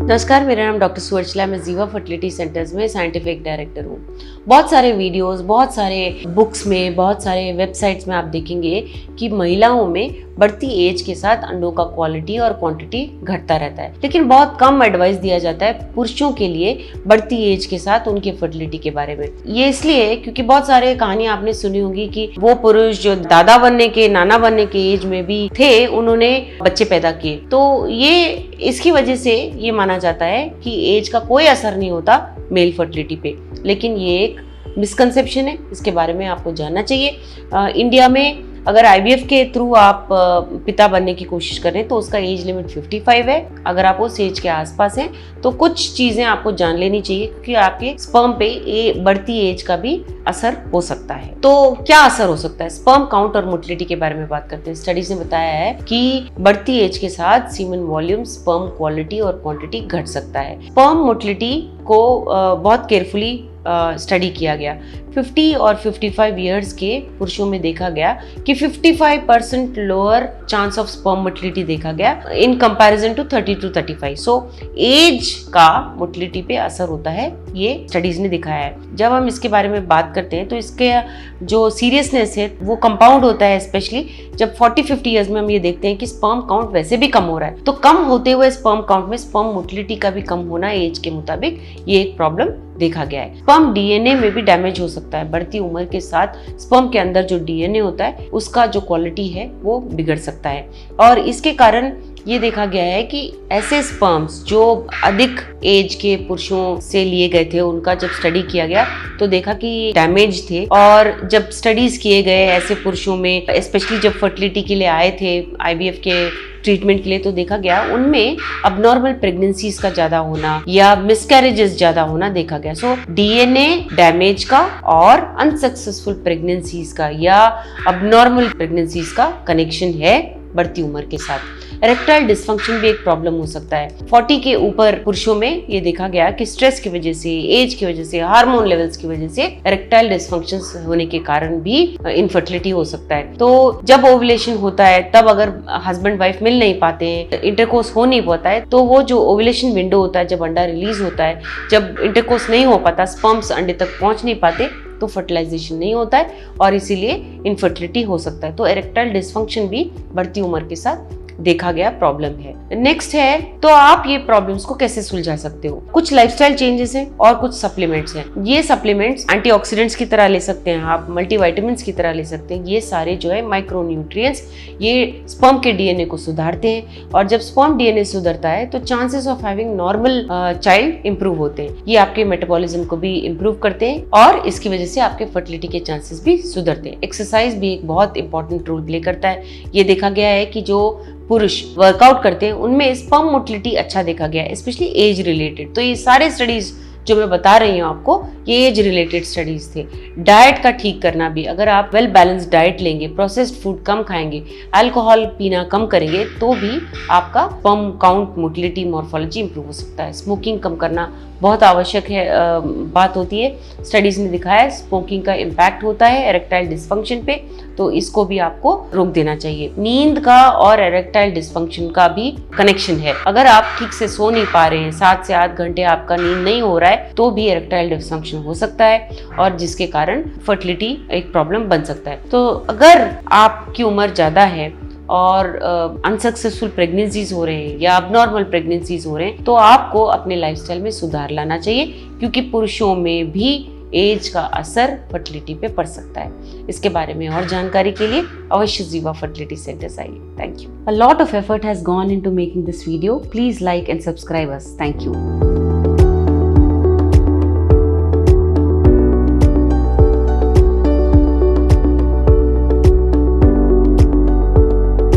नमस्कार, मेरा नाम डॉक्टर सुवर्चला, मैं जीवा फर्टिलिटी सेंटर्स में साइंटिफिक डायरेक्टर हूँ। बहुत सारे वीडियोस, बहुत सारे बुक्स में, बहुत सारे वेबसाइट्स में आप देखेंगे कि महिलाओं में बढ़ती एज के साथ अंडों का क्वालिटी और क्वांटिटी घटता रहता है, लेकिन बहुत कम एडवाइस दिया जाता है पुरुषों के लिए बढ़ती एज के साथ उनके फर्टिलिटी के बारे में। ये इसलिए क्योंकि बहुत सारे कहानियां आपने सुनी होंगी कि वो पुरुष जो दादा बनने के, नाना बनने के एज में भी थे, उन्होंने बच्चे पैदा किए। तो ये इसकी वजह से ये माना जाता है कि एज का कोई असर नहीं होता मेल फर्टिलिटी पे, लेकिन ये एक मिसकंसेप्शन है। इसके बारे में आपको जानना चाहिए। इंडिया में अगर आईवीएफ के थ्रू आप पिता बनने की कोशिश करें तो उसका एज लिमिट 55 है। अगर आप उस एज के आसपास हैं तो कुछ चीज़ें आपको जान लेनी चाहिए, क्योंकि आपके स्पर्म पे बढ़ती एज का भी असर हो सकता है। तो क्या असर हो सकता है? स्पर्म काउंट और मोटिलिटी के बारे में बात करते हैं। स्टडीज ने बताया है कि बढ़ती एज के साथ सीमेन वॉल्यूम, स्पर्म क्वालिटी और क्वांटिटी घट सकता है। स्पर्म मोटिलिटी को बहुत केयरफुली स्टडी किया गया। 50 और 55 इयर्स के पुरुषों में देखा गया कि 55% lower chance of sperm motility देखा गया in comparison to 30 to 35। So age का मोटिलिटी पे असर होता है, ये स्टडीज ने दिखाया है। जब हम इसके बारे में बात करते हैं तो इसके जो सीरियसनेस है वो कंपाउंड होता है, स्पेशली जब 40-50 इयर्स में हम ये देखते हैं कि स्पर्म काउंट वैसे भी कम हो रहा है। तो कम होते हुए स्पर्म काउंट में स्पर्म मोटिलिटी का भी कम होना एज के मुताबिक ये एक प्रॉब्लम देखा गया है। स्पर्म डीएनए में भी डैमेज हो सकता है। बढ़ती उम्र के साथ स्पर्म के अंदर जो डीएनए होता है उसका जो क्वालिटी है वो बिगड़ सकता है, और इसके कारण ये देखा गया है कि ऐसे स्पर्म्स जो अधिक एज के पुरुषों से लिए गए थे, उनका जब स्टडी किया गया तो देखा कि डैमेज थे। और जब स्टडीज किए गए ऐसे पुरुषों में, स्पेशली जब फर्टिलिटी के लिए आए थे आईवीएफ के ट्रीटमेंट के लिए, तो देखा गया उनमें अबनॉर्मल प्रेगनेंसीज का ज्यादा होना या मिसकैरेजेस ज्यादा होना देखा गया। सो डीएनए डैमेज का और अनसक्सेसफुल प्रेगनेंसीज का या अबनॉर्मल प्रेगनेंसीज का कनेक्शन है बढ़ती उम्र के साथ। इरेक्टाइल डिसफंक्शन भी एक प्रॉब्लम हो सकता है। 40 के ऊपर पुरुषों में ये देखा गया कि स्ट्रेस की वजह से, एज की वजह से, हार्मोन लेवल्स की वजह से इरेक्टाइल डिसफंक्शन होने के कारण भी इनफर्टिलिटी हो सकता है। तो जब ओवुलेशन होता है तब अगर हस्बैंड वाइफ मिल नहीं पाते हैं, इंटरकोर्स हो नहीं पाता है, तो वो जो ओवुलेशन विंडो होता है, जब अंडा रिलीज होता है, जब इंटरकोर्स नहीं हो पाता, स्पर्म्स अंडे तक पहुंच नहीं पाते, तो फर्टिलाइजेशन नहीं होता है और इसीलिए इनफर्टिलिटी हो सकता है। तो इरेक्टाइल डिसफंक्शन भी बढ़ती उम्र के साथ देखा गया प्रॉब्लम है। नेक्स्ट है, तो आप ये प्रॉब्लम्स को कैसे सुलझा सकते हो? कुछ लाइफस्टाइल चेंजेस हैं और कुछ सप्लीमेंट्स हैं। ये सप्लीमेंट्स एंटीऑक्सीडेंट्स की तरह ले सकते हैं आप, मल्टीविटामिन्स की तरह ले सकते हैं। ये सारे जो है माइक्रोन्यूट्रिएंट्स, ये स्पर्म के डीएनए को सुधारते हैं, और जब स्पर्म डीएनए सुधरता है तो chances of having normal child improve होते हैं। ये आपके मेटाबॉलिज्म को भी इंप्रूव करते हैं और इसकी वजह से आपके फर्टिलिटी के चांसेस भी सुधरते हैं। एक्सरसाइज भी एक बहुत इंपॉर्टेंट रोल प्ले करता है। ये देखा गया है कि जो पुरुष वर्कआउट करते हैं उनमें स्पर्म मोटिलिटी अच्छा देखा गया है, स्पेशली एज रिलेटेड। तो ये सारे स्टडीज जो मैं बता रही हूँ आपको, ये एज रिलेटेड स्टडीज थे। डाइट का ठीक करना भी, अगर आप वेल बैलेंस्ड डाइट लेंगे, प्रोसेस्ड फूड कम खाएंगे, अल्कोहल पीना कम करेंगे, तो भी आपका sperm count, motility, morphology improve हो सकता है। स्मोकिंग कम करना बहुत आवश्यक है बात होती है। स्टडीज ने दिखाया है स्मोकिंग का इम्पैक्ट होता है इरेक्टाइल डिसफंक्शन पे, तो इसको भी आपको रोक देना चाहिए। नींद का और इरेक्टाइल डिसफंक्शन का भी कनेक्शन है। अगर आप ठीक से सो नहीं पा रहे हैं, 7 से 8 घंटे आपका नींद नहीं हो रहा है, तो भी इरेक्टाइल डिसफंक्शन हो सकता है और जिसके कारण फर्टिलिटी एक प्रॉब्लम बन सकता है। तो अगर आपकी उम्र ज्यादा है और अनसक्सेसफुल प्रेगनेंसीज हो रहे हैं या अबनॉर्मल प्रेगनेंसीज हो रहे हैं, तो आपको अपने लाइफस्टाइल में सुधार लाना चाहिए, क्योंकि पुरुषों में भी एज का असर फर्टिलिटी पे पड़ सकता है। इसके बारे में और जानकारी के लिए अवश्य जीवा फर्टिलिटी सेंटर्स आइए। Thank you. A lot of effort has gone into making this video. Please like and subscribe us. Thank you.